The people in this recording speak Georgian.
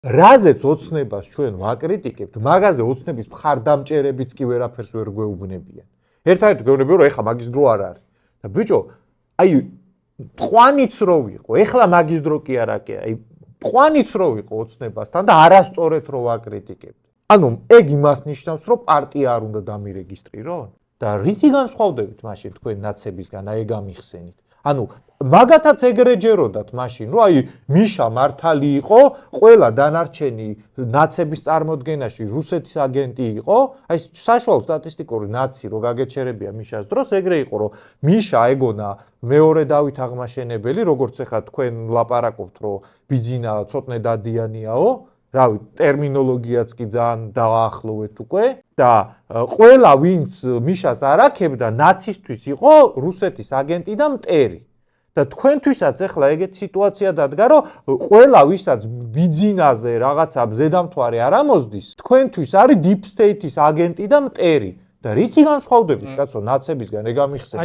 რაზეც ოცნებას ჩვენ ვაკრიტიკებთ, მაგაზე ოცნების მხარდამჭერებიც კი ვერაფერს ვერ გვეუბნებიან. ერთადერთი გვეუბნებიან, რომ ეხლა მაგის დრო არ არის. და ბიჭო, აი თყვანიც რო ვიყო, ეხლა მაგის დრო კი არა კი, აი თყვანიც რო ვიყო ოცნებასთან და არასწორად რო ვაკრიტიკებთ. ანუ ეგ იმას ნიშნავს, რომ პარტია არ უნდა დამირეგისტრირონ და რითი განსხვავდებით მაშინ თქვენ ნაცებისგან, აი ეგ ამიხსენით. ანუ მაგათაც ეგრეჯეროდათ მაშინ, რომ აი მიშა მართალი იყო, ყველა დანარჩენი ნაცების წარმოდგენაში რუსეთის აგენტი იყო, აი საშუალო სტატისტიკური ნაცი რო გაგეჩერებია მიშას დროს, ეგრე იყო, რომ მიშა ეგონა მეორე დავით აღმაშენებელი, როგორც ახლა თქვენ ლაპარაკობთ, რომ ბიძინა ცოტნე დადიანიაო, რავი, ტერმინოლოგიაც კი ძალიან დააახლოვეთ უკვე და ყველა ვინც მიშას არ აქებდა, ნაცისტვის იყო რუსეთის აგენტი და მტერი. და თქვენთვისაც ახლა ეგეთ სიტუაცია დადგა, რომ ყველა ვისაც ბიძინაზე რაღაცა ზედამთვარე არ ამოსდის, თქვენთვის არის deep state-ის აგენტი და მტერი. და რითი განსხვავდებით, კაცო, ნაცებისგან ეგ ამიხსენეთ.